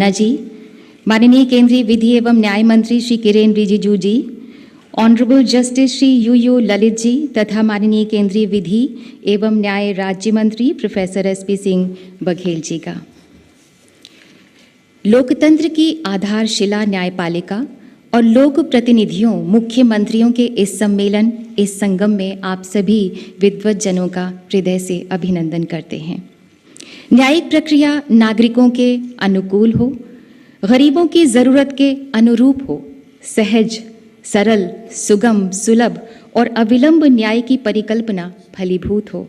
जी, माननीय केंद्रीय विधि एवं न्याय मंत्री Shri Kiren Rijiju ji, honourable justice Shri U Lalit ji तथा माननीय केंद्रीय विधि एवं न्याय राज्य मंत्री प्रोफेसर SP सिंह बघेल जी का। लोकतंत्र की आधारशिला न्यायपालिका और लोक प्रतिनिधियों मुख्यमंत्रियों के इस सम्मेलन, इस संगम में आप सभी विद्वज्जनों का हृदय से अभिनंदन करते हैं। न्यायिक प्रक्रिया नागरिकों के अनुकूल हो, गरीबों की जरूरत के अनुरूप हो, सहज, सरल, सुगम, सुलभ और अविलंब न्याय की परिकल्पना फलीभूत हो।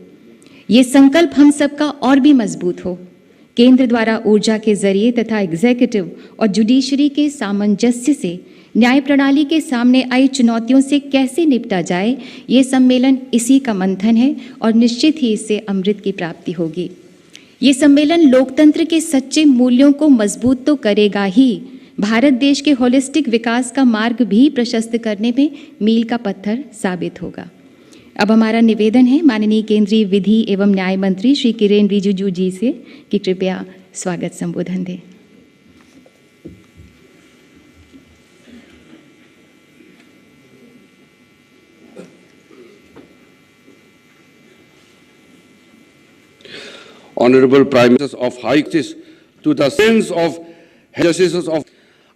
ये संकल्प हम सबका और भी मजबूत हो। केंद्र द्वारा ऊर्जा के जरिए तथा एग्जीक्यूटिव और जुडिशरी के सामंजस्य से न्याय प्रणाली के सामने आई चुनौतियों से कैसे निपटा जाए, ये सम्मेलन इसी का मंथन है और निश्चित ही इससे अमृत की प्राप्ति होगी। ये सम्मेलन लोकतंत्र के सच्चे मूल्यों को मजबूत तो करेगा ही, भारत देश के होलिस्टिक विकास का मार्ग भी प्रशस्त करने में मील का पत्थर साबित होगा। अब हमारा निवेदन है माननीय केंद्रीय विधि एवं न्याय मंत्री श्री किरेन रिजिजू जी से कि कृपया स्वागत संबोधन दें। Honorable Prime Minister of High Justice, to the sense of justices of,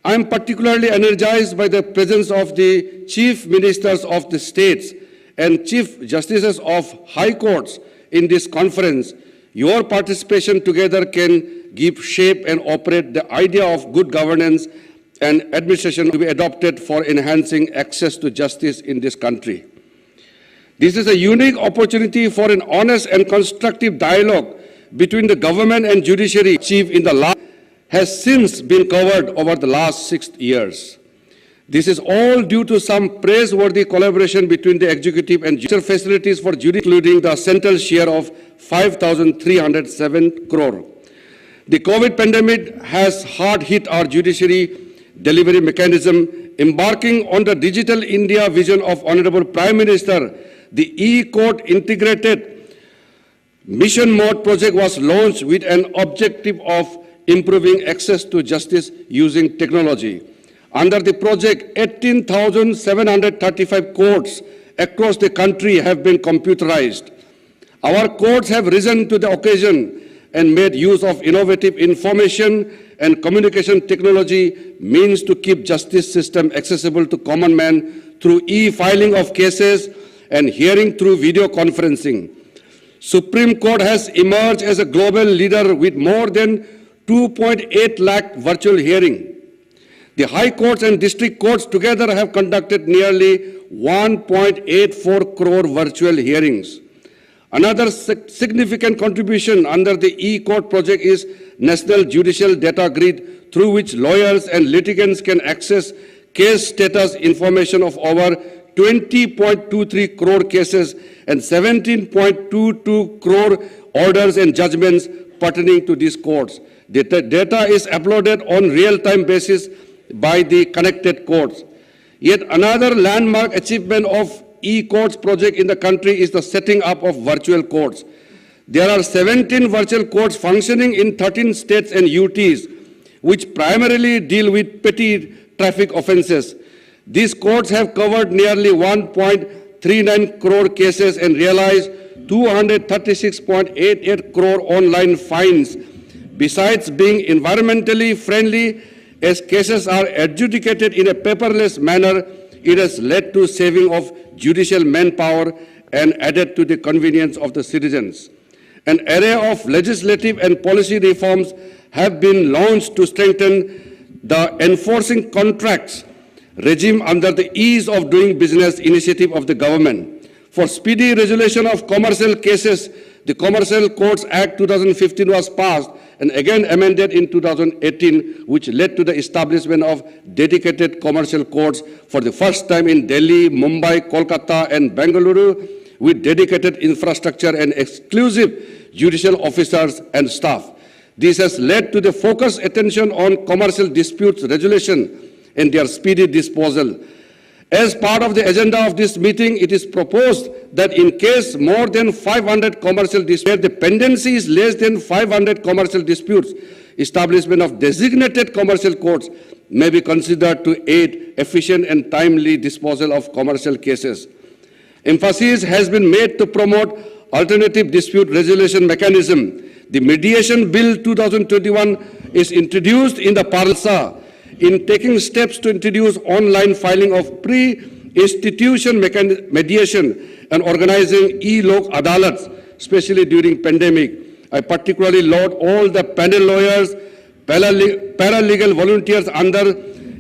I am particularly energized by the presence of the Chief Ministers of the states and Chief Justices of High Courts in this conference. Your participation together can give shape and operate the idea of good governance and administration to be adopted for enhancing access to justice in this country. This is a unique opportunity for an honest and constructive dialogue between the government and judiciary achieved in the last has since been covered over the last 6 years. This is all due to some praiseworthy collaboration between the executive and judicial facilities for judiciary, including the central share of 5,307 crore. The COVID pandemic has hard hit our judiciary delivery mechanism. Embarking on the Digital India vision of Honorable Prime Minister, the e-court integrated Mission Mode project was launched with an objective of improving access to justice using technology. Under the project, 18,735 courts across the country have been computerized. Our courts have risen to the occasion and made use of innovative information and communication technology means to keep justice system accessible to common man through e-filing of cases and hearing through video conferencing. Supreme Court has emerged as a global leader with more than 2.8 lakh virtual hearing. The high courts and district courts together have conducted nearly 1.84 crore virtual hearings. Another significant contribution under the e-court project is National Judicial Data Grid, through which lawyers and litigants can access case status information of over 20.23 crore cases and 17.22 crore orders and judgments pertaining to these courts. The data is uploaded on real-time basis by the connected courts. Yet another landmark achievement of e-courts project in the country is the setting up of virtual courts. There are 17 virtual courts functioning in 13 states and UTs, which primarily deal with petty traffic offenses. These courts have covered nearly 1.39 crore cases and realized 236.88 crore online fines. Besides being environmentally friendly, as cases are adjudicated in a paperless manner, it has led to saving of judicial manpower and added to the convenience of the citizens. An array of legislative and policy reforms have been launched to strengthen the enforcing contracts regime under the ease of doing business initiative of the government. For speedy resolution of commercial cases, the Commercial Courts Act 2015 was passed and again amended in 2018, which led to the establishment of dedicated commercial courts for the first time in Delhi, Mumbai, Kolkata, and Bengaluru, with dedicated infrastructure and exclusive judicial officers and staff. This has led to the focused attention on commercial disputes resolution and their speedy disposal. As part of the agenda of this meeting, it is proposed that in case more than 500 commercial disputes, where the pendency is less than 500 commercial disputes, establishment of designated commercial courts may be considered to aid efficient and timely disposal of commercial cases. Emphasis has been made to promote alternative dispute resolution mechanism. The Mediation Bill 2021 is introduced in the Parliament in taking steps to introduce online filing of pre-institution mediation and organizing e-lok adalats, especially during pandemic. I particularly laud all the panel lawyers, paralegal volunteers under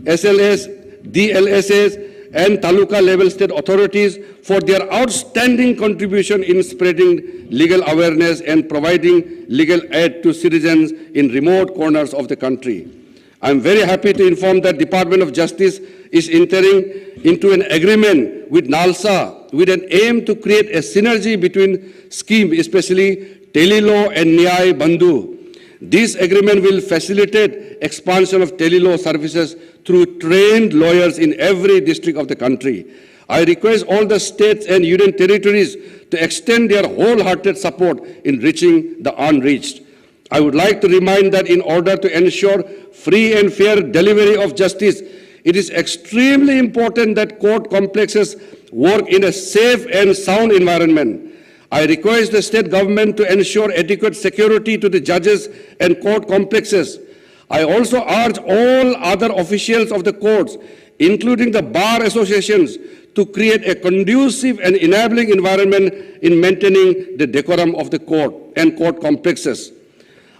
SLS, DLSS, and Taluka level state authorities for their outstanding contribution in spreading legal awareness and providing legal aid to citizens in remote corners of the country. I am very happy to inform that Department of Justice is entering into an agreement with NALSA with an aim to create a synergy between schemes, especially Telelaw and Nyay Bandhu. This agreement will facilitate expansion of telelaw services through trained lawyers in every district of the country. I request all the states and union territories to extend their wholehearted support in reaching the unreached. I would like to remind that in order to ensure free and fair delivery of justice, it is extremely important that court complexes work in a safe and sound environment. I request the state government to ensure adequate security to the judges and court complexes. I also urge all other officials of the courts, including the bar associations, to create a conducive and enabling environment in maintaining the decorum of the court and court complexes.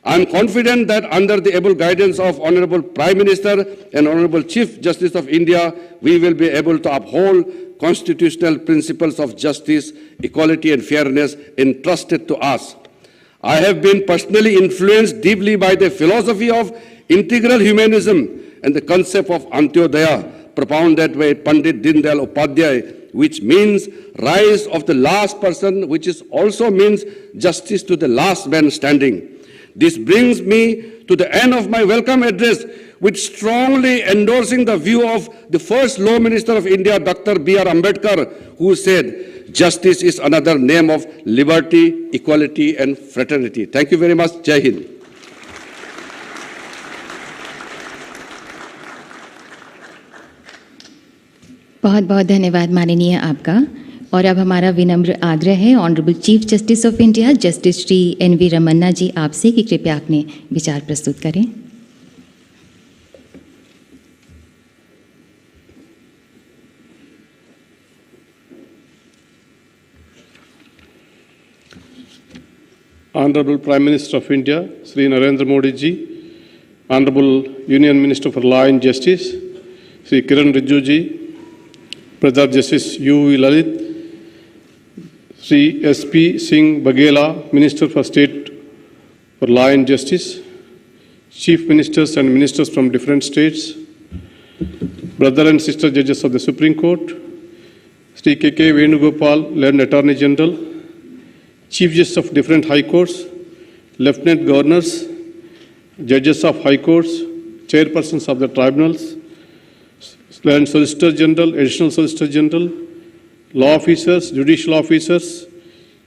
I am confident that under the able guidance of Honorable Prime Minister and Honorable Chief Justice of India, we will be able to uphold constitutional principles of justice, equality and fairness entrusted to us. I have been personally influenced deeply by the philosophy of integral humanism and the concept of Antyodaya, propounded by Pandit Dindayal Upadhyay, which means rise of the last person, which is also means justice to the last man standing. This brings me to the end of my welcome address, which strongly endorsing the view of the first Law Minister of India, Dr. B.R. Ambedkar, who said, justice is another name of liberty, equality and fraternity. Thank you very much. Jai Hind. बहुत बहुत धन्यवाद माननीय आपका। और अब हमारा विनम्र आग्रह है honourable chief justice of India justice Shri N V. Ramana ji आपसे कि कृपया अपने विचार प्रस्तुत करें। Honorable Prime Minister of India, Shri Narendra Modi ji, Honorable Union Minister for Law and Justice, Shri Kiran Rijiju ji, Brother Justice U.V. Lalit, Shri S.P. Singh Baghela, Minister for State for Law and Justice, Chief Ministers and Ministers from different states, Brother and Sister Judges of the Supreme Court, Shri K.K. Venugopal, Learned Attorney General, Chief Justice of different High Courts, Lieutenant Governors, Judges of High Courts, Chairpersons of the Tribunals, Land Solicitor General, Additional Solicitor General, Law Officers, Judicial Officers,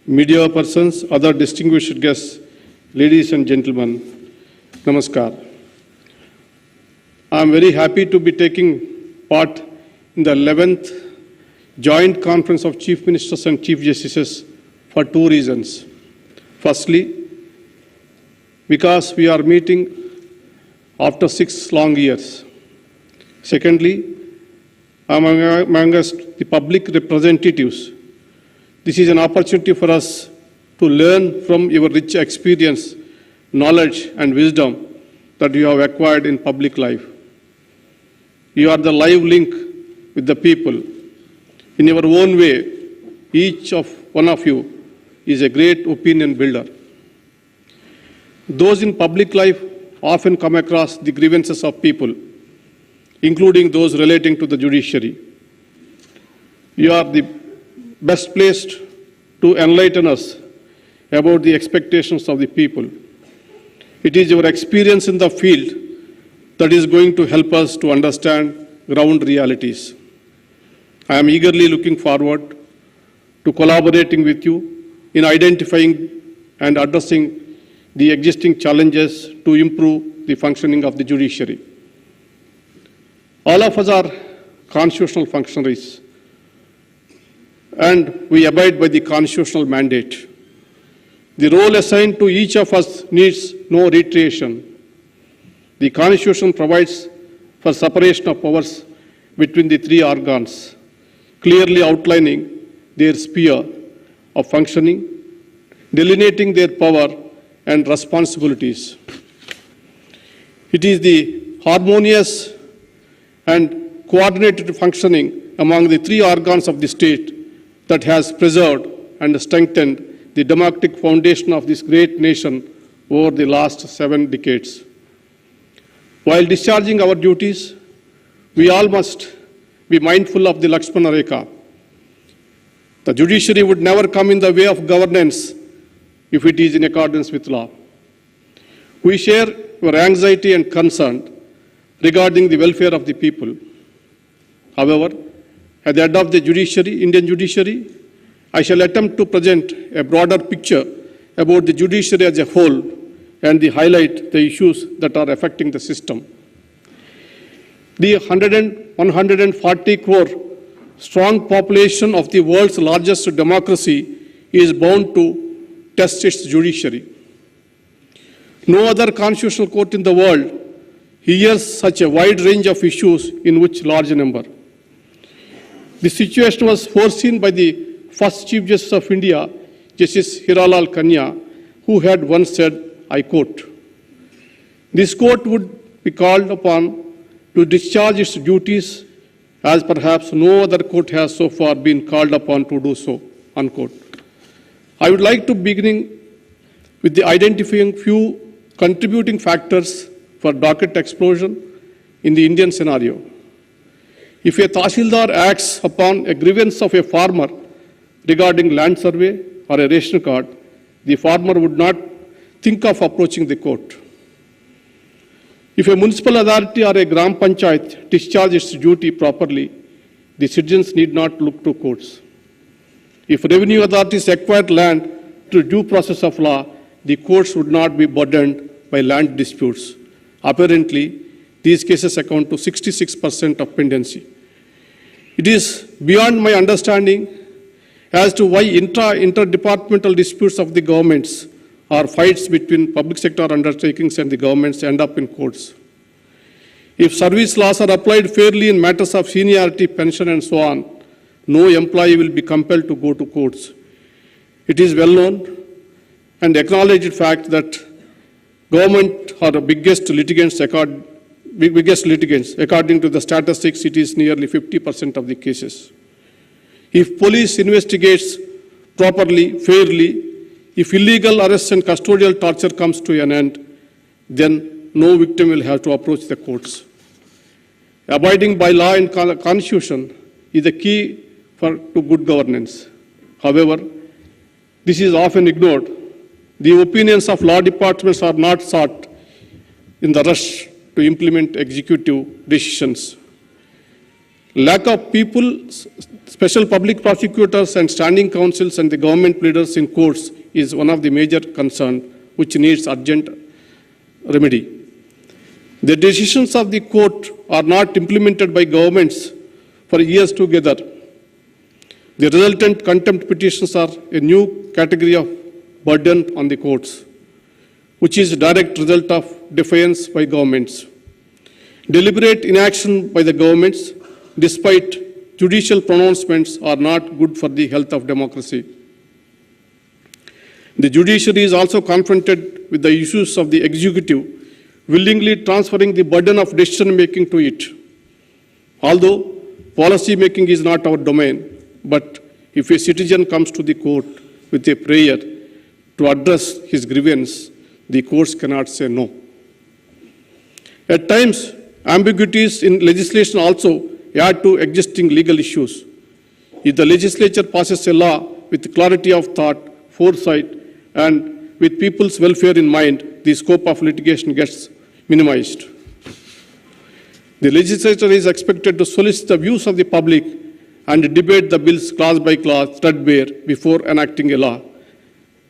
Media persons, other distinguished guests, ladies and gentlemen, Namaskar. I am very happy to be taking part in the 11th Joint Conference of Chief Ministers and Chief Justices for two reasons. Firstly, because we are meeting after 6 long years. Secondly, among us, the public representatives, this is an opportunity for us to learn from your rich experience, knowledge and wisdom that you have acquired in public life. You are the live link with the people. In your own way, each of one of you is a great opinion builder. Those in public life often come across the grievances of people, including those relating to the judiciary. You are the best placed to enlighten us about the expectations of the people. It is your experience in the field that is going to help us to understand ground realities. I am eagerly looking forward to collaborating with you in identifying and addressing the existing challenges to improve the functioning of the judiciary. All of us are constitutional functionaries, and we abide by the constitutional mandate. The role assigned to each of us needs no reiteration. The Constitution provides for separation of powers between the three organs, clearly outlining their sphere of functioning, delineating their power and responsibilities. It is the harmonious and coordinated functioning among the three organs of the state that has preserved and strengthened the democratic foundation of this great nation over the last 7 decades. While discharging our duties, we all must be mindful of the Lakshmana Rekha. The judiciary would never come in the way of governance if it is in accordance with law. We share your anxiety and concern regarding the welfare of the people. However, at the head of the judiciary, Indian judiciary, I shall attempt to present a broader picture about the judiciary as a whole and highlight the issues that are affecting the system. The 140 crore strong population of the world's largest democracy is bound to test its judiciary. No other constitutional court in the world hears such a wide range of issues in which large number. The situation was foreseen by the first Chief Justice of India, Justice Hiralal Kanya, who had once said, I quote, "This court would be called upon to discharge its duties as perhaps no other court has so far been called upon to do so," unquote. I would like to begin with the identifying few contributing factors for docket explosion in the Indian scenario. If a Tahsildar acts upon a grievance of a farmer regarding land survey or a ration card, the farmer would not think of approaching the court. If a municipal authority or a Gram Panchayat discharges its duty properly, the citizens need not look to courts. If revenue authorities acquire land through due process of law, the courts would not be burdened by land disputes. Apparently, these cases account to 66% of pendency. It is beyond my understanding as to why interdepartmental disputes of the governments or fights between public sector undertakings and the governments end up in courts. If service laws are applied fairly in matters of seniority, pension, and so on, no employee will be compelled to go to courts. It is well known and acknowledged fact that government are the biggest litigants. According to the statistics, it is nearly 50% of the cases. If police investigates properly, fairly, if illegal arrests and custodial torture comes to an end, then no victim will have to approach the courts. Abiding by law and constitution is the key to good governance. However, this is often ignored. The opinions of law departments are not sought in the rush to implement executive decisions. Lack of people, special public prosecutors and standing counsels and the government leaders in courts is one of the major concerns which needs urgent remedy. The decisions of the court are not implemented by governments for years together. The resultant contempt petitions are a new category of burden on the courts, which is a direct result of defiance by governments. Deliberate inaction by the governments, despite judicial pronouncements, are not good for the health of democracy. The judiciary is also confronted with the issues of the executive, willingly transferring the burden of decision-making to it. Although policy-making is not our domain, but if a citizen comes to the court with a prayer to address his grievance, the courts cannot say no. At times, ambiguities in legislation also add to existing legal issues. If the legislature passes a law with clarity of thought, foresight, and with people's welfare in mind, the scope of litigation gets minimized. The legislature is expected to solicit the views of the public and debate the bills clause by clause, threadbare, before enacting a law.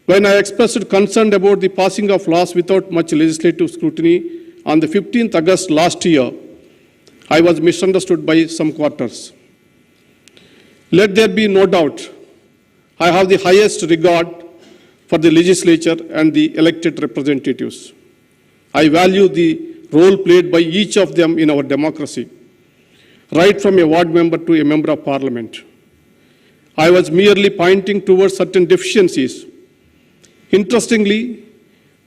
When I expressed concern about the passing of laws without much legislative scrutiny on the 15th August last year, I was misunderstood by some quarters. Let there be no doubt, I have the highest regard for the legislature and the elected representatives. I value the role played by each of them in our democracy, right from a ward member to a member of parliament. I was merely pointing towards certain deficiencies. Interestingly,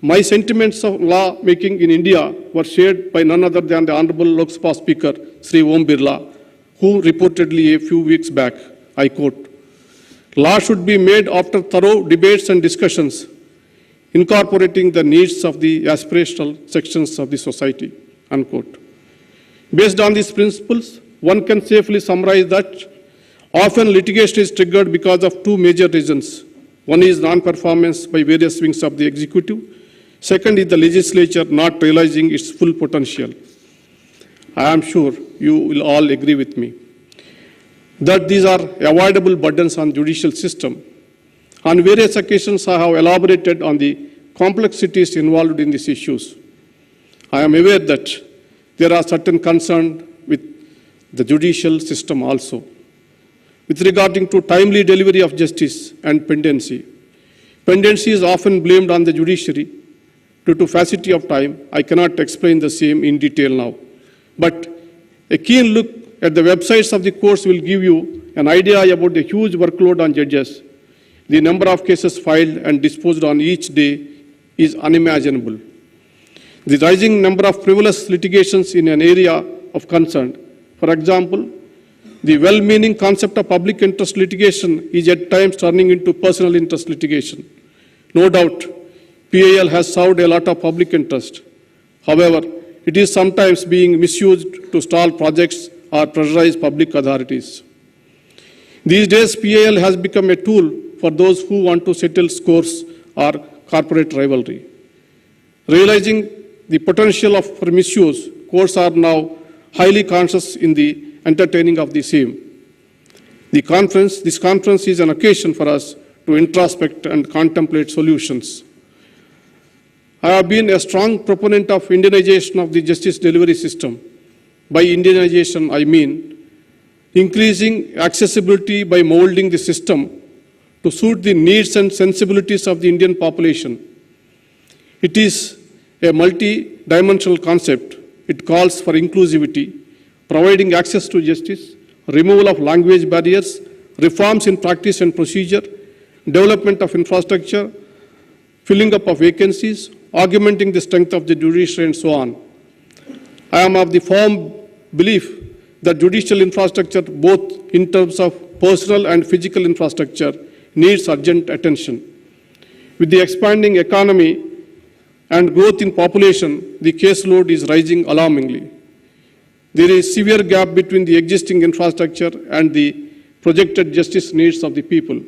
my sentiments of law making in India were shared by none other than the Honorable Lok Sabha Speaker, Shri Om Birla, who reportedly a few weeks back, I quote, "Law should be made after thorough debates and discussions, incorporating the needs of the aspirational sections of the society," unquote. Based on these principles, one can safely summarize that often litigation is triggered because of two major reasons. One is non-performance by various wings of the executive. Second is the legislature not realizing its full potential. I am sure you will all agree with me that these are avoidable burdens on judicial system. On various occasions, I have elaborated on the complexities involved in these issues. I am aware that there are certain concerns with the judicial system also, with regarding to timely delivery of justice and pendency. Pendency is often blamed on the judiciary due to paucity of time. I cannot explain the same in detail now, but a keen look at the websites of the courts will give you an idea about the huge workload on judges. The number of cases filed and disposed on each day is unimaginable. The rising number of frivolous litigations in an area of concern. For example, the well-meaning concept of public interest litigation is at times turning into personal interest litigation. No doubt, PIL has served a lot of public interest. However, it is sometimes being misused to stall projects or pressurize public authorities. These days, PIL has become a tool for those who want to settle scores or corporate rivalry. Realizing the potential for misuse, courts are now highly conscious in the entertaining of the same. This conference is an occasion for us to introspect and contemplate solutions. I have been a strong proponent of Indianization of the justice delivery system. By Indianization, I mean increasing accessibility by molding the system to suit the needs and sensibilities of the Indian population. It is a multi-dimensional concept. It calls for inclusivity, providing access to justice, removal of language barriers, reforms in practice and procedure, development of infrastructure, filling up of vacancies, augmenting the strength of the judiciary, and so on. I am of the firm belief that judicial infrastructure, both in terms of personal and physical infrastructure, needs urgent attention. With the expanding economy and growth in population, the caseload is rising alarmingly. There is severe gap between the existing infrastructure and the projected justice needs of the people.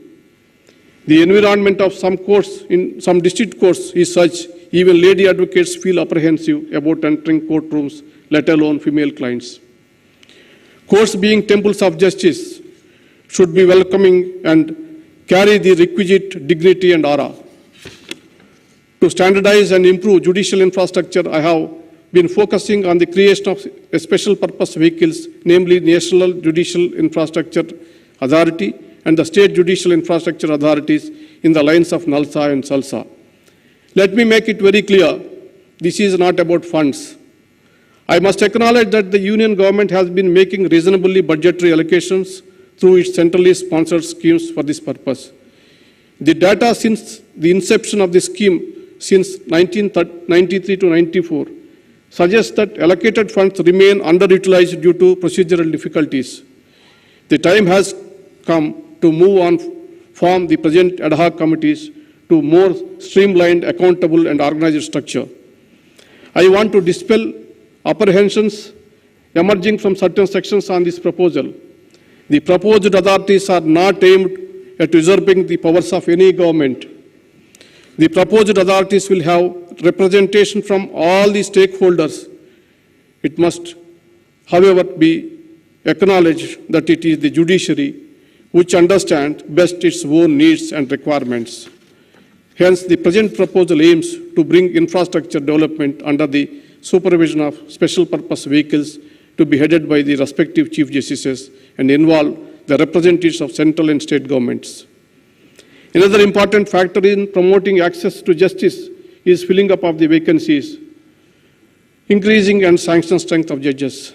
The environment of some courts, in some district courts, is such even lady advocates feel apprehensive about entering courtrooms, let alone female clients. Courts, being temples of justice, should be welcoming and carry the requisite dignity and aura. To standardize and improve judicial infrastructure, I have been focusing on the creation of a special purpose vehicles, namely National Judicial Infrastructure Authority and the State Judicial Infrastructure Authorities in the lines of NALSA and SALSA. Let me make it very clear, this is not about funds. I must acknowledge that the Union government has been making reasonably budgetary allocations through its centrally sponsored schemes for this purpose. The data since the inception of the scheme since 1993 to 94 suggests that allocated funds remain underutilized due to procedural difficulties. The time has come to move on from the present ad hoc committees to more streamlined, accountable, and organized structure. I want to dispel apprehensions emerging from certain sections on this proposal. The proposed authorities are not aimed at usurping the powers of any government. The proposed authorities will have representation from all the stakeholders. It must, however, be acknowledge that it is the judiciary which understands best its own needs and requirements. Hence, the present proposal aims to bring infrastructure development under the supervision of special purpose vehicles to be headed by the respective Chief Justices and involve the representatives of central and state governments. Another important factor in promoting access to justice is filling up of the vacancies, increasing and sanction strength of judges.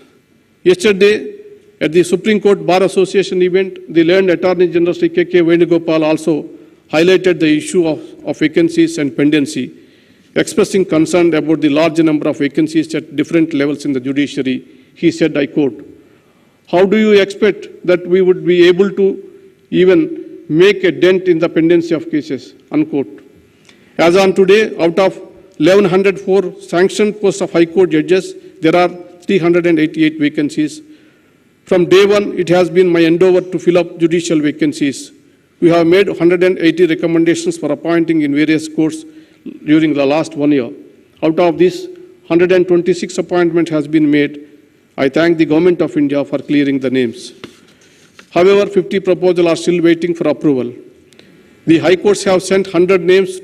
Yesterday, at the Supreme Court Bar Association event, the learned Attorney General Shri K.K. Venugopal also highlighted the issue of vacancies and pendency, expressing concern about the large number of vacancies at different levels in the judiciary. He said, I quote, "How do you expect that we would be able to even make a dent in the pendency of cases?" Unquote. As on today, out of 1,104 sanctioned posts of High Court judges, there are 388 vacancies. From day one, it has been my endeavor to fill up judicial vacancies. We have made 180 recommendations for appointing in various courts during the last 1 year. Out of this, 126 appointments has been made. I thank the Government of India for clearing the names. However, 50 proposals are still waiting for approval. The High Courts have sent 100 names,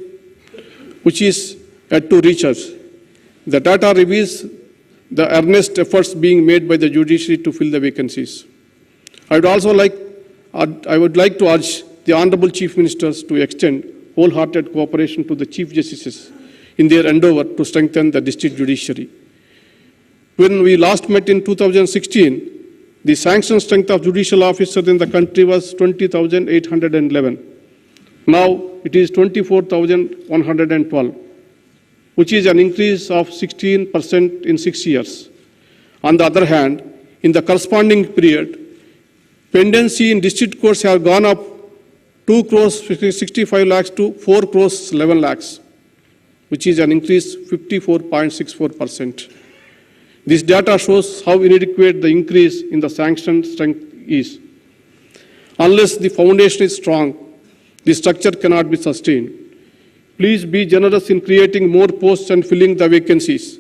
which is yet to reach us. The data reveals the earnest efforts being made by the judiciary to fill the vacancies. I would like to urge the Honorable Chief Ministers to extend wholehearted cooperation to the Chief Justices in their endeavor to strengthen the district judiciary. When we last met in 2016, the sanction strength of judicial officers in the country was 20,811. Now it is 24,112, which is an increase of 16% in 6 years. On the other hand, in the corresponding period, pendency in district courts have gone up 2 crores 65 lakhs to 4 crores 11 lakhs, which is an increase 54.64%. This data shows how inadequate the increase in the sanction strength is. Unless the foundation is strong, the structure cannot be sustained. Please be generous in creating more posts and filling the vacancies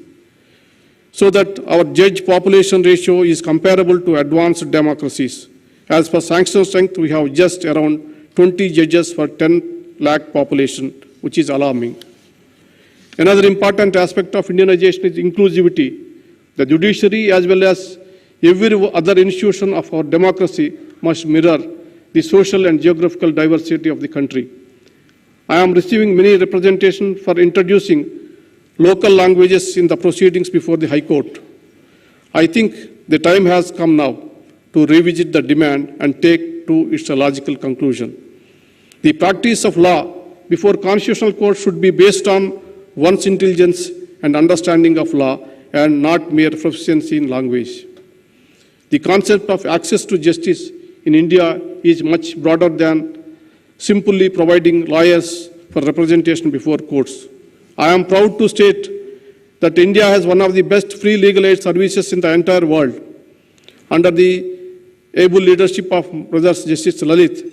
so that our judge population ratio is comparable to advanced democracies. As for sanction strength, we have just around 20 judges for 10 lakh population, which is alarming. Another important aspect of Indianization is inclusivity. The judiciary, as well as every other institution of our democracy, must mirror the social and geographical diversity of the country. I am receiving many representations for introducing local languages in the proceedings before the High Court. I think the time has come now to revisit the demand and take to its logical conclusion. The practice of law before constitutional court should be based on one's intelligence and understanding of law and not mere proficiency in language. The concept of access to justice in India is much broader than simply providing lawyers for representation before courts. I am proud to state that India has one of the best free legal aid services in the entire world. Under the able leadership of Brothers Justice Lalit,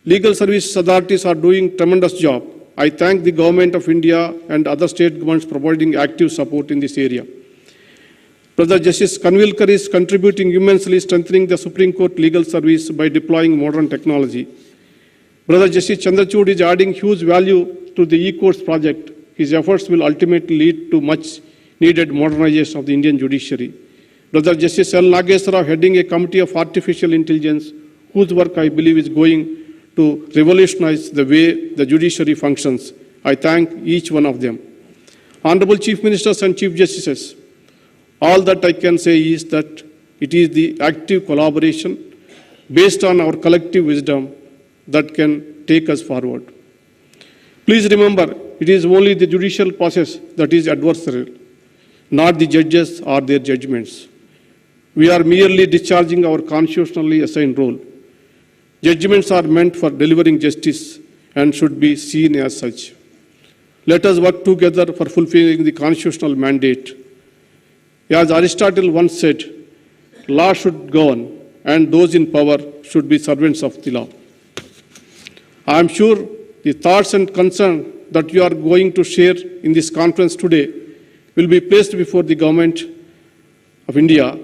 legal service authorities are doing a tremendous job. I thank the Government of India and other state governments providing active support in this area. Brother Justice Kanvilkar is contributing immensely, strengthening the Supreme Court legal service by deploying modern technology. Brother Justice Chandrachud is adding huge value to the e-courts project. His efforts will ultimately lead to much needed modernization of the Indian judiciary. Brother Justice L. Nageswara Rao heading a committee of artificial intelligence, whose work I believe is going to revolutionize the way the judiciary functions. I thank each one of them. Honorable Chief Ministers and Chief Justices, all that I can say is that it is the active collaboration based on our collective wisdom that can take us forward. Please remember, it is only the judicial process that is adversarial, not the judges or their judgments. We are merely discharging our constitutionally assigned role. Judgments are meant for delivering justice and should be seen as such. Let us work together for fulfilling the constitutional mandate. As Aristotle once said, law should govern and those in power should be servants of the law. I am sure the thoughts and concerns that you are going to share in this conference today will be placed before the Government of India.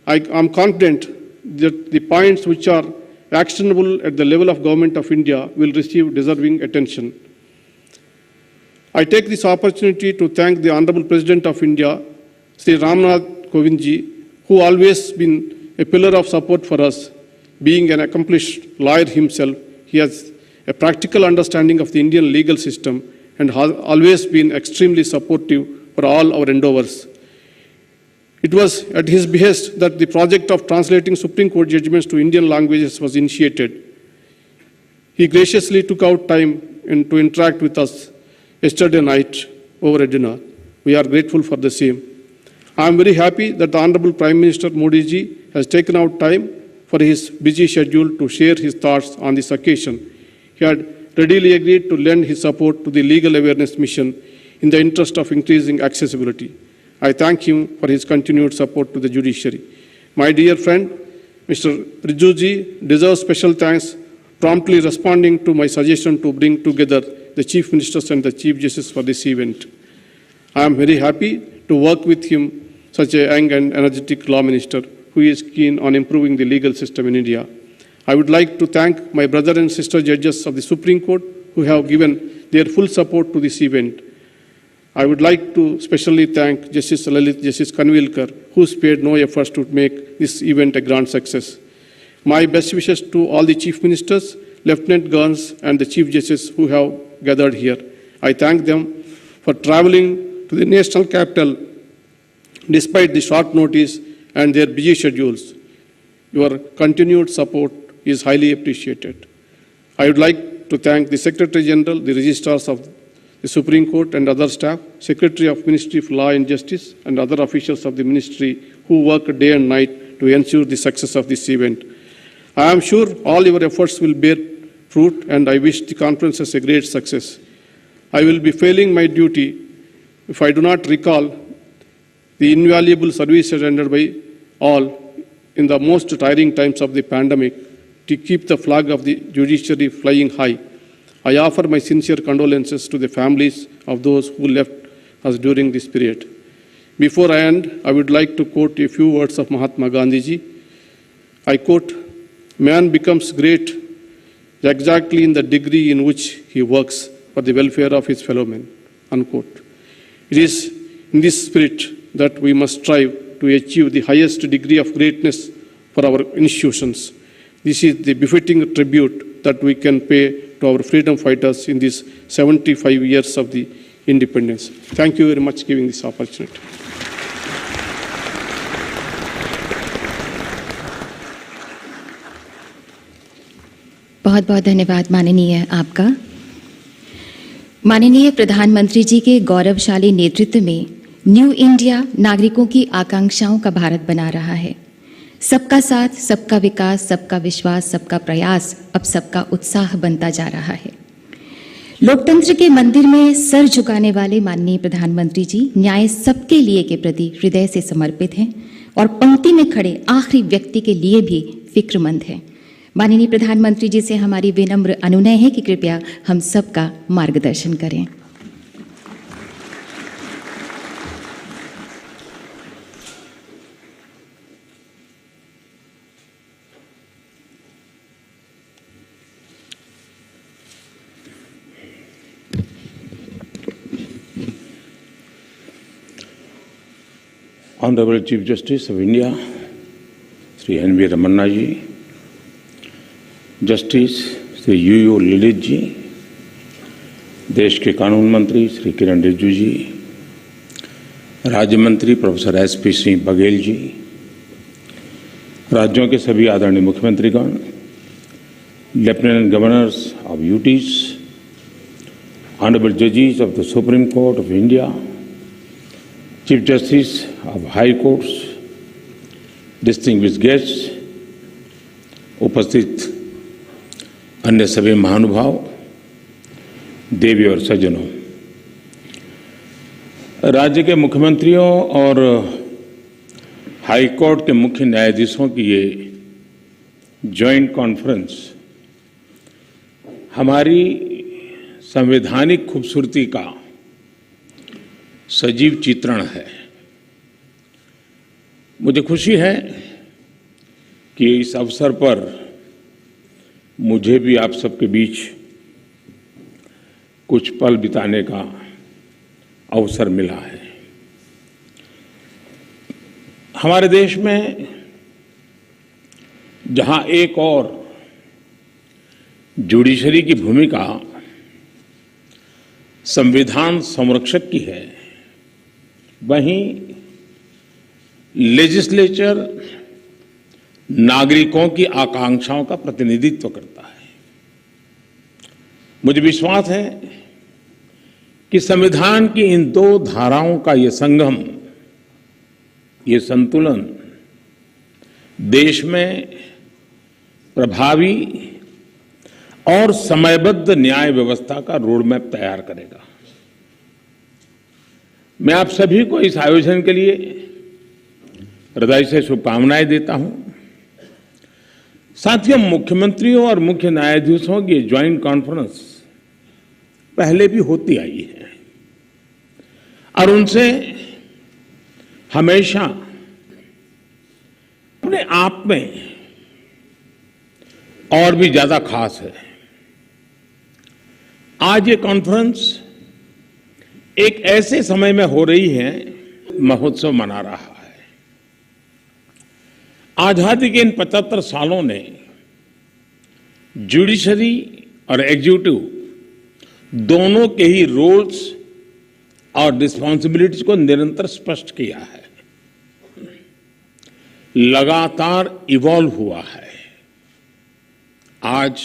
I am confident that the points which are actionable at the level of Government of India will receive deserving attention. I take this opportunity to thank the Honorable President of India, Shri Ramnath Kovindji, who always been a pillar of support for us. Being an accomplished lawyer himself, he has a practical understanding of the Indian legal system and has always been extremely supportive for all our endeavors. It was at his behest that the project of translating Supreme Court judgments to Indian languages was initiated. He graciously took out time to interact with us yesterday night over a dinner. We are grateful for the same. I am very happy that the Honorable Prime Minister Modi ji has taken out time for his busy schedule to share his thoughts on this occasion. He had readily agreed to lend his support to the legal awareness mission in the interest of increasing accessibility. I thank him for his continued support to the judiciary. My dear friend, Mr. Rijuji deserves special thanks, promptly responding to my suggestion to bring together the Chief Ministers and the Chief Justice for this event. I am very happy to work with him, such a young and energetic law minister who is keen on improving the legal system in India. I would like to thank my brother and sister judges of the Supreme Court who have given their full support to this event. I would like to specially thank Justice Lalit, Justice Kanvilkar, who spared no efforts to make this event a grand success. My best wishes to all the Chief Ministers, Lieutenant Governors, and the Chief Justices who have gathered here. I thank them for traveling to the national capital despite the short notice and their busy schedules. Your continued support is highly appreciated. I would like to thank the Secretary General, the Registrars of the Supreme Court and other staff, Secretary of Ministry of Law and Justice, and other officials of the Ministry who work day and night to ensure the success of this event. I am sure all your efforts will bear fruit, and I wish the conference as a great success. I will be failing my duty if I do not recall the invaluable services rendered by all in the most tiring times of the pandemic to keep the flag of the judiciary flying high. I offer my sincere condolences to the families of those who left us during this period. Before I end, I would like to quote a few words of Mahatma Gandhi ji. I quote, "Man becomes great exactly in the degree in which he works for the welfare of his fellow men," unquote. It is in this spirit that we must strive to achieve the highest degree of greatness for our institutions. This is the befitting tribute that we can pay to our freedom fighters in these 75 years of the independence. Thank you very much for giving this opportunity. बहुत बहुत धन्यवाद माननीय आपका। माननीय प्रधानमंत्री जी के गौरवशाली नेतृत्व में न्यू इंडिया नागरिकों की आकांक्षाओं का भारत बना रहा है। सबका साथ, सबका विकास, सबका विश्वास, सबका प्रयास अब सबका उत्साह बनता जा रहा है। लोकतंत्र के मंदिर में सर झुकाने वाले माननीय प्रधानमंत्री जी न्याय सबके लिए के प्रति हृदय से समर्पित हैं और पंक्ति में खड़े आखिरी व्यक्ति के लिए भी फिक्रमंद हैं। माननीय प्रधानमंत्री जी से हमारी विनम्र अनुनय है कि कृपया हम सबका मार्गदर्शन करें। Honorable Chief Justice of India, Shri Narendra ji, Justice Shri U. Lalit ji, देश के कानून मंत्री श्री किरण रिजिजू जी, राज्य मंत्री प्रोफेसर SP सिंह बघेल जी, राज्यों के सभी आदरणीय मुख्यमंत्रीगण, lieutenant governors of UTs, honourable जजेस of the supreme court of India, chief justice of high courts, distinguished guests, उपस्थित अन्य सभी महानुभाव, देवी और सज्जनों, राज्य के मुख्यमंत्रियों और हाई कोर्ट के मुख्य न्यायाधीशों की ये जॉइंट कॉन्फ्रेंस हमारी संवैधानिक खूबसूरती का सजीव चित्रण है। मुझे खुशी है कि इस अवसर पर मुझे भी आप सबके बीच कुछ पल बिताने का अवसर मिला है। हमारे देश में जहां एक और जुडिशरी की भूमिका संविधान संरक्षक की है, वहीं लेजिस्लेचर नागरिकों की आकांक्षाओं का प्रतिनिधित्व करता है। मुझे विश्वास है कि संविधान की इन दो धाराओं का ये संगम, ये संतुलन देश में प्रभावी और समयबद्ध न्याय व्यवस्था का रोडमैप तैयार करेगा। मैं आप सभी को इस आयोजन के लिए हृदय से शुभकामनाएं देता हूं। साथियों, मुख्यमंत्रियों और मुख्य न्यायाधीशों की ज्वाइंट कॉन्फ्रेंस पहले भी होती आई है और उनसे हमेशा अपने आप में और भी ज्यादा खास है। आज ये कॉन्फ्रेंस एक ऐसे समय में हो रही है, महोत्सव मना रहा है। आजादी के इन 75 सालों ने जुडिशरी और एग्जीक्यूटिव दोनों के ही रोल्स और रिस्पॉन्सिबिलिटीज को निरंतर स्पष्ट किया है, लगातार इवॉल्व हुआ है। आज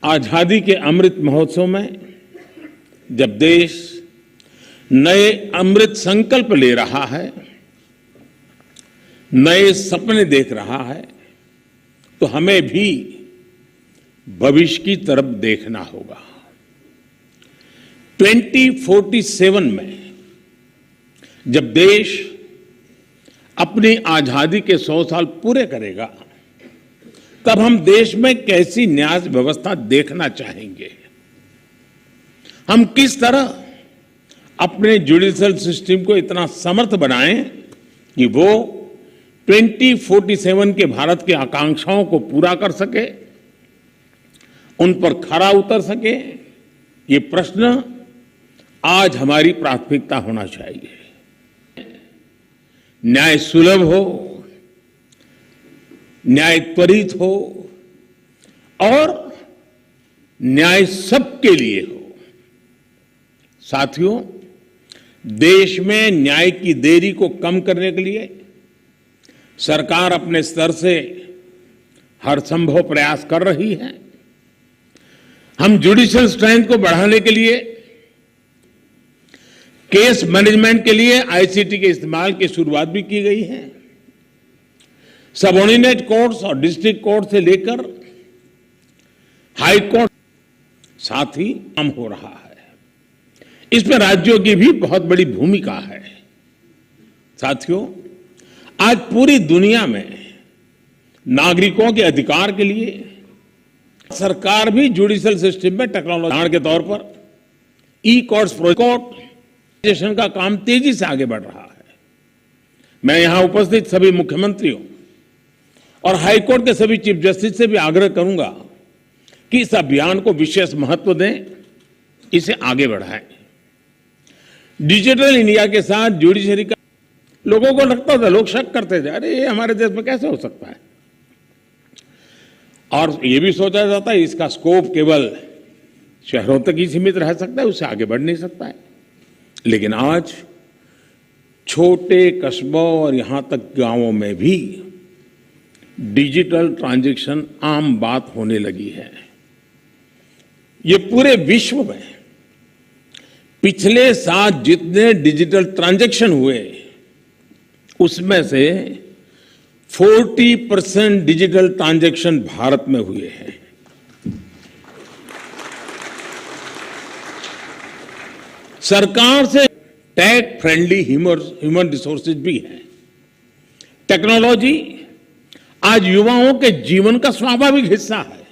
आजादी के अमृत महोत्सव में जब देश नए अमृत संकल्प ले रहा है, नए सपने देख रहा है, तो हमें भी भविष्य की तरफ देखना होगा। 2047 में जब देश अपनी आजादी के 100 साल पूरे करेगा, तब हम देश में कैसी न्याय व्यवस्था देखना चाहेंगे। हम किस तरह अपने जुडिशियल सिस्टम को इतना समर्थ बनाएं कि वो 2047 के भारत की आकांक्षाओं को पूरा कर सके, उन पर खरा उतर सके। ये प्रश्न आज हमारी प्राथमिकता होना चाहिए। न्याय सुलभ हो, न्याय त्वरित हो और न्याय सबके लिए हो। साथियों, देश में न्याय की देरी को कम करने के लिए सरकार अपने स्तर से हर संभव प्रयास कर रही है। हम जुडिशियल स्ट्रेंथ को बढ़ाने के लिए केस मैनेजमेंट के लिए आईसीटी के इस्तेमाल की शुरुआत भी की गई है। सबऑर्डिनेट कोर्ट्स और डिस्ट्रिक्ट कोर्ट से लेकर हाई कोर्ट साथ ही काम हो रहा है। इसमें राज्यों की भी बहुत बड़ी भूमिका है। साथियों, आज पूरी दुनिया में नागरिकों के अधिकार के लिए सरकार भी जुडिशियल सिस्टम में टेक्नोलॉजी के तौर पर ई कोर्ट्स प्रोजेक्ट का काम तेजी से आगे बढ़ रहा है। मैं यहां उपस्थित सभी मुख्यमंत्रियों और हाईकोर्ट के सभी चीफ जस्टिस से भी आग्रह करूंगा कि इस अभियान को विशेष महत्व दें, इसे आगे बढ़ाएं। डिजिटल इंडिया के साथ जुडिशरी का लोगों को लगता था, लोग शक करते थे, अरे ये हमारे देश में कैसे हो सकता है। और ये भी सोचा जाता है इसका स्कोप केवल शहरों तक ही सीमित रह सकता है, उससे आगे बढ़ नहीं सकता है। लेकिन आज छोटे कस्बों और यहां तक गांवों में भी डिजिटल ट्रांजैक्शन आम बात होने लगी है। ये पूरे विश्व में पिछले साल जितने डिजिटल ट्रांजैक्शन हुए, उसमें से 40% डिजिटल ट्रांजैक्शन भारत में हुए हैं। सरकार से टेक फ्रेंडली ह्यूमन रिसोर्सेज भी है। टेक्नोलॉजी आज युवाओं के जीवन का स्वाभाविक हिस्सा है।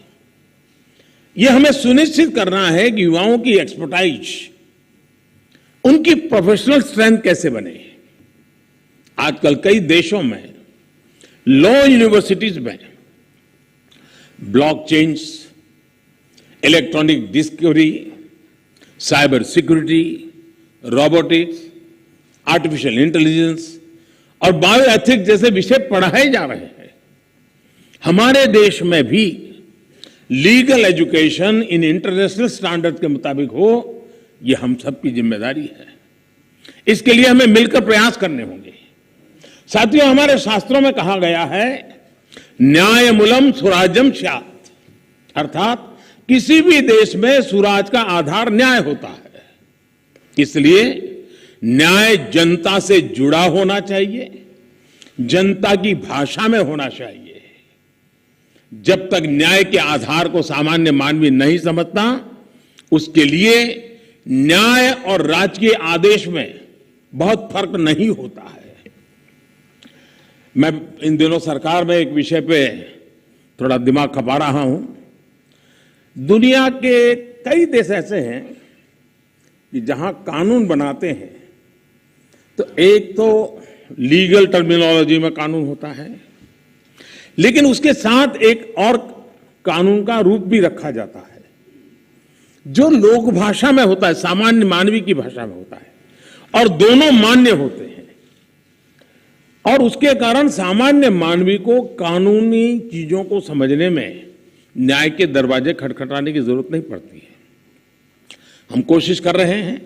यह हमें सुनिश्चित करना है कि युवाओं की एक्सपर्टाइज, उनकी प्रोफेशनल स्ट्रेंथ कैसे बने। आजकल कई देशों में लॉ यूनिवर्सिटीज में blockchains, electronic discovery, cyber security, robotics, artificial intelligence और बायो एथिक्स जैसे विषय पढ़ाए जा रहे हैं। हमारे देश में भी legal education in international standard के मुताबिक हो, यह हम सबकी जिम्मेदारी है। इसके लिए हमें मिलकर प्रयास करने होंगे। साथियों, हमारे शास्त्रों में कहा गया है, न्यायमूलम स्वराज्यम स्यात्, अर्थात किसी भी देश में स्वराज का आधार न्याय होता है। इसलिए न्याय जनता से जुड़ा होना चाहिए, जनता की भाषा में होना चाहिए। जब तक न्याय के आधार को सामान्य मानवी नहीं समझता, उसके लिए न्याय और राजकीय आदेश में बहुत फर्क नहीं होता है। मैं इन दिनों सरकार में एक विषय पे थोड़ा दिमाग खपा रहा हूं। दुनिया के कई देश ऐसे हैं कि जहां कानून बनाते हैं तो एक तो लीगल टर्मिनोलॉजी में कानून होता है, लेकिन उसके साथ एक और कानून का रूप भी रखा जाता है जो लोक भाषा में होता है, सामान्य मानवी की भाषा में होता है, और दोनों मान्य होते हैं। और उसके कारण सामान्य मानवी को कानूनी चीजों को समझने में न्याय के दरवाजे खटखटाने की जरूरत नहीं पड़ती है। हम कोशिश कर रहे हैं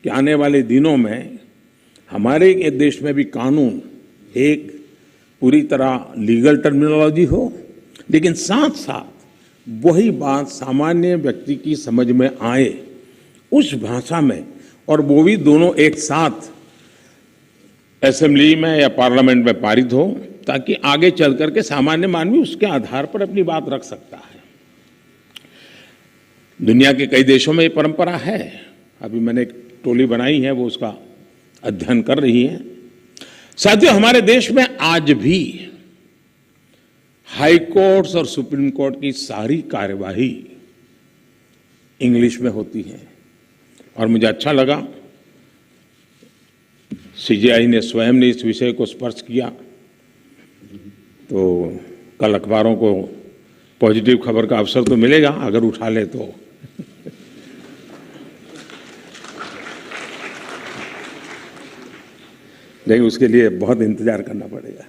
कि आने वाले दिनों में हमारे देश में भी कानून एक पूरी तरह लीगल टर्मिनोलॉजी हो, लेकिन साथ साथ वही बात सामान्य व्यक्ति की समझ में आए उस भाषा में, और वो भी दोनों एक साथ असेंबली में या पार्लियामेंट में पारित हो, ताकि आगे चल करके सामान्य मानवी उसके आधार पर अपनी बात रख सकता है। दुनिया के कई देशों में ये परंपरा है। अभी मैंने एक टोली बनाई है, वो उसका अध्ययन कर रही है। साथियों, हमारे देश में आज भी हाई कोर्ट्स और सुप्रीम कोर्ट की सारी कार्यवाही इंग्लिश में होती है, और मुझे अच्छा लगा सीजेआई ने स्वयं ने इस विषय को स्पर्श किया। तो कल अखबारों को पॉजिटिव खबर का अवसर तो मिलेगा अगर उठा ले तो। लेकिन उसके लिए बहुत इंतजार करना पड़ेगा।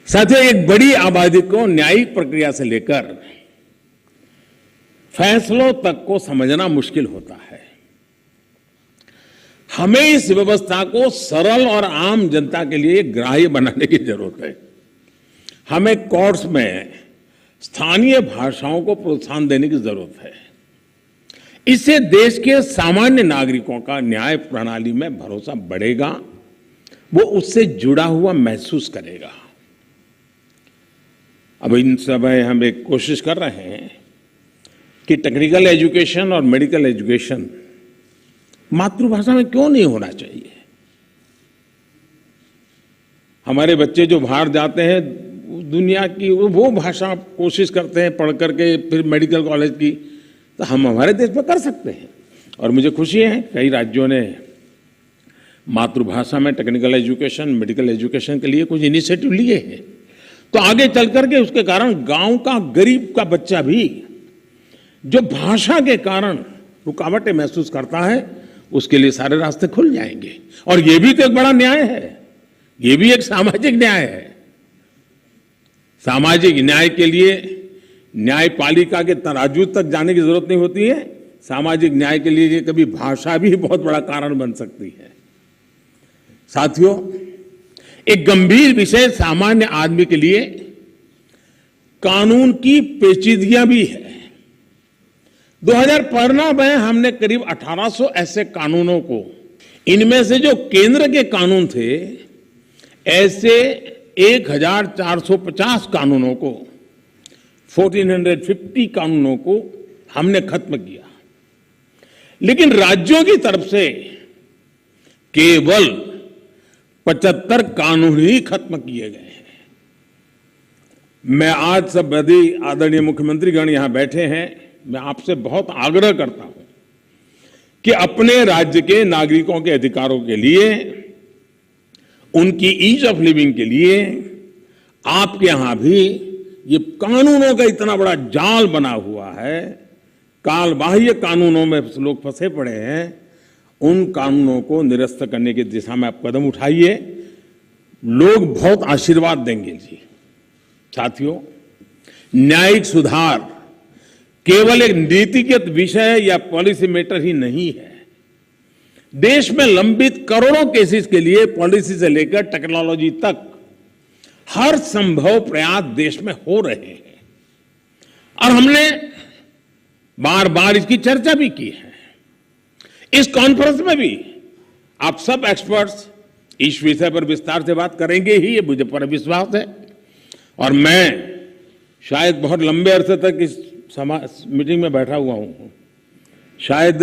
साथियों, एक बड़ी आबादी को न्यायिक प्रक्रिया से लेकर फैसलों तक को समझना मुश्किल होता है। हमें इस व्यवस्था को सरल और आम जनता के लिए ग्राह्य बनाने की जरूरत है। हमें कोर्ट्स में स्थानीय भाषाओं को प्रोत्साहन देने की जरूरत है। इससे देश के सामान्य नागरिकों का न्याय प्रणाली में भरोसा बढ़ेगा, वो उससे जुड़ा हुआ महसूस करेगा। अब इन समय हम एक कोशिश कर रहे हैं कि टेक्निकल एजुकेशन और मेडिकल एजुकेशन मातृभाषा में क्यों नहीं होना चाहिए। हमारे बच्चे जो बाहर जाते हैं, दुनिया की वो भाषा कोशिश करते हैं पढ़ करके फिर मेडिकल कॉलेज की, तो हम हमारे देश में कर सकते हैं। और मुझे खुशी है कई राज्यों ने मातृभाषा में टेक्निकल एजुकेशन, मेडिकल एजुकेशन के लिए कुछ इनिशिएटिव लिए हैं। तो आगे चल करके उसके कारण गांव का गरीब का बच्चा भी जो भाषा के कारण रुकावटें महसूस करता है, उसके लिए सारे रास्ते खुल जाएंगे। और ये भी तो एक बड़ा न्याय है, ये भी एक सामाजिक न्याय है। सामाजिक न्याय के लिए न्यायपालिका के तराजू तक जाने की जरूरत नहीं होती है। सामाजिक न्याय के लिए कभी भाषा भी बहुत बड़ा कारण बन सकती है। साथियों, एक गंभीर विषय सामान्य आदमी के लिए कानून की पेचीदगियां भी है। 2015 में हमने करीब 1800 ऐसे कानूनों को, इनमें से जो केंद्र के कानून थे, ऐसे 1450 कानूनों को, 1450 कानूनों को हमने खत्म किया। लेकिन राज्यों की तरफ से केवल 75 कानून ही खत्म किए गए हैं। मैं आज सब आदरणीय मुख्यमंत्रीगण यहां बैठे हैं, मैं आपसे बहुत आग्रह करता हूं कि अपने राज्य के नागरिकों के अधिकारों के लिए उनकी ईज ऑफ लिविंग के लिए आपके यहां भी ये कानूनों का इतना बड़ा जाल बना हुआ है, कालबाह्य कानूनों में लोग फंसे पड़े हैं, उन कानूनों को निरस्त करने की दिशा में आप कदम उठाइए, लोग बहुत आशीर्वाद देंगे जी। साथियों, न्यायिक सुधार केवल एक नीतिगत विषय या पॉलिसी मैटर ही नहीं है। देश में लंबित करोड़ों केसेस के लिए पॉलिसी से लेकर टेक्नोलॉजी तक हर संभव प्रयास देश में हो रहे हैं और हमने बार बार इसकी चर्चा भी की है। इस कॉन्फ्रेंस में भी आप सब एक्सपर्ट्स इस विषय पर विस्तार से बात करेंगे ही, ये मुझे पूरा विश्वास है। और मैं शायद बहुत लंबे अरसे तक इस मीटिंग में बैठा हुआ हूं, शायद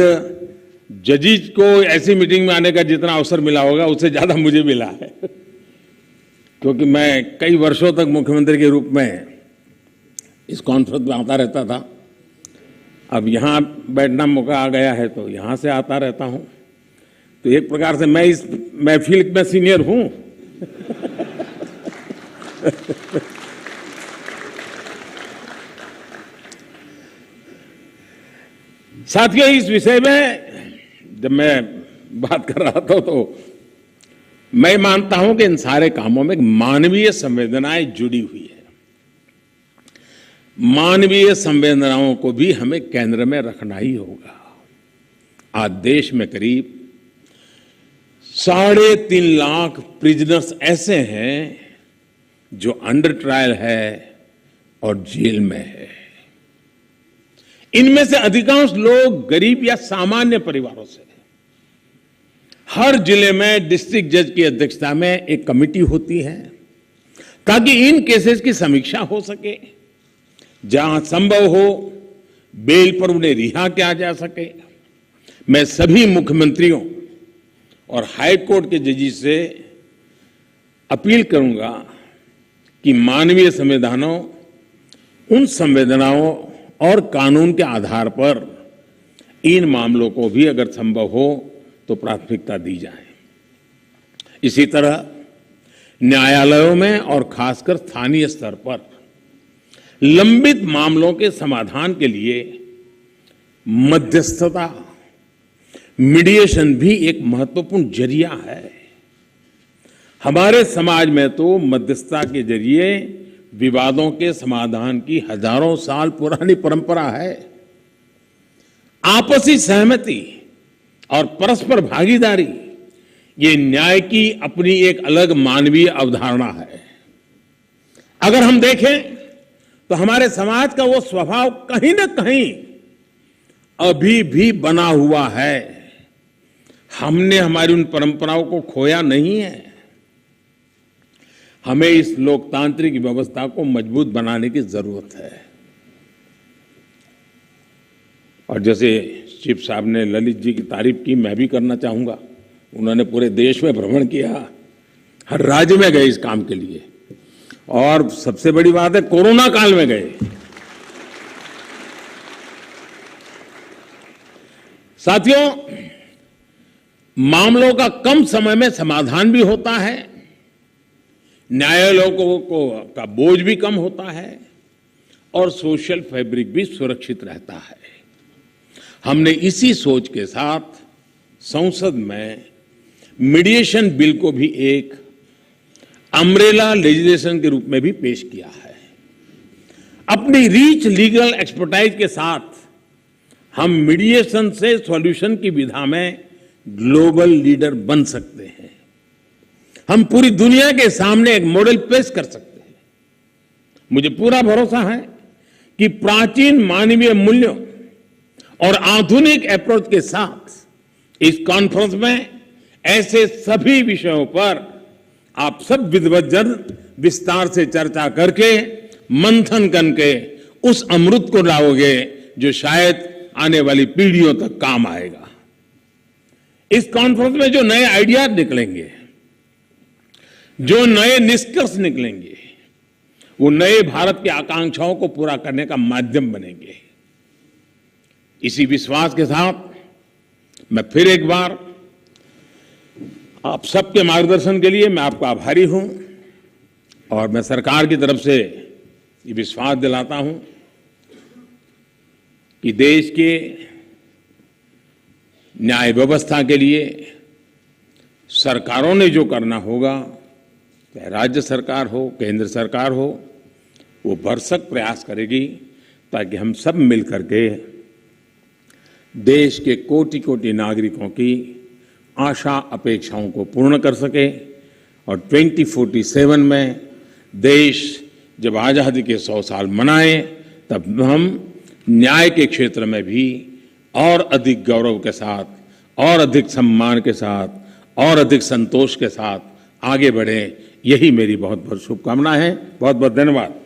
जजीज को ऐसी मीटिंग में आने का जितना अवसर मिला होगा उससे ज्यादा मुझे मिला है, क्योंकि मैं कई वर्षों तक मुख्यमंत्री के रूप में इस कॉन्फ्रेंस में आता रहता था। अब यहाँ बैठना मौका आ गया है तो यहाँ से आता रहता हूँ, तो एक प्रकार से मैं इस महफिल में सीनियर हूँ। साथियों, इस विषय में जब मैं बात कर रहा था तो मैं मानता हूं कि इन सारे कामों में मानवीय संवेदनाएं जुड़ी हुई है। मानवीय संवेदनाओं को भी हमें केंद्र में रखना ही होगा। आज देश में करीब 3.5 लाख प्रिजनर्स ऐसे हैं जो अंडर ट्रायल है और जेल में है। इनमें से अधिकांश लोग गरीब या सामान्य परिवारों से। हर जिले में डिस्ट्रिक्ट जज की अध्यक्षता में एक कमेटी होती है ताकि इन केसेस की समीक्षा हो सके, जहां संभव हो बेल पर उन्हें रिहा किया जा सके। मैं सभी मुख्यमंत्रियों और हाई कोर्ट के जजेस से अपील करूंगा कि मानवीय संवेदनाओं, उन संवेदनाओं और कानून के आधार पर इन मामलों को भी अगर संभव हो तो प्राथमिकता दी जाए। इसी तरह न्यायालयों में और खासकर स्थानीय स्तर पर लंबित मामलों के समाधान के लिए मध्यस्थता, मीडिएशन भी एक महत्वपूर्ण जरिया है। हमारे समाज में तो मध्यस्थता के जरिए विवादों के समाधान की हजारों साल पुरानी परंपरा है। आपसी सहमति और परस्पर भागीदारी ये न्याय की अपनी एक अलग मानवीय अवधारणा है। अगर हम देखें तो हमारे समाज का वो स्वभाव कहीं ना कहीं अभी भी बना हुआ है। हमने हमारी उन परंपराओं को खोया नहीं है। हमें इस लोकतांत्रिक व्यवस्था को मजबूत बनाने की जरूरत है। और जैसे चीफ साहब ने ललित जी की तारीफ की, मैं भी करना चाहूंगा। उन्होंने पूरे देश में भ्रमण किया, हर राज्य में गए इस काम के लिए, और सबसे बड़ी बात है कोरोना काल में गए। साथियों, मामलों का कम समय में समाधान भी होता है, न्यायालयों का बोझ भी कम होता है और सोशल फैब्रिक भी सुरक्षित रहता है। हमने इसी सोच के साथ संसद में मीडिएशन बिल को भी एक अम्ब्रेला लेजिस्लेशन के रूप में भी पेश किया है। अपनी रीच लीगल एक्सपर्टाइज के साथ हम मीडिएशन से सॉल्यूशन की विधा में ग्लोबल लीडर बन सकते हैं। हम पूरी दुनिया के सामने एक मॉडल पेश कर सकते हैं। मुझे पूरा भरोसा है कि प्राचीन मानवीय मूल्यों और आधुनिक अप्रोच के साथ इस कॉन्फ्रेंस में ऐसे सभी विषयों पर आप सब विद्वज्जन विस्तार से चर्चा करके, मंथन करके उस अमृत को लाओगे जो शायद आने वाली पीढ़ियों तक काम आएगा। इस कॉन्फ्रेंस में जो नए आइडियाज निकलेंगे, जो नए निष्कर्ष निकलेंगे, वो नए भारत की आकांक्षाओं को पूरा करने का माध्यम बनेंगे। इसी विश्वास के साथ मैं फिर एक बार आप सबके मार्गदर्शन के लिए मैं आपका आभारी हूं और मैं सरकार की तरफ से ये विश्वास दिलाता हूं कि देश के न्याय व्यवस्था के लिए सरकारों ने जो करना होगा, चाहे राज्य सरकार हो, केंद्र सरकार हो, वो भरसक प्रयास करेगी ताकि हम सब मिलकर के देश के कोटि कोटि नागरिकों की आशा अपेक्षाओं को पूर्ण कर सके और 2047 में देश जब आज़ादी के 100 साल मनाए तब हम न्याय के क्षेत्र में भी और अधिक गौरव के साथ, और अधिक सम्मान के साथ, और अधिक संतोष के साथ आगे बढ़े। यही मेरी बहुत बहुत शुभकामना है। बहुत बहुत धन्यवाद।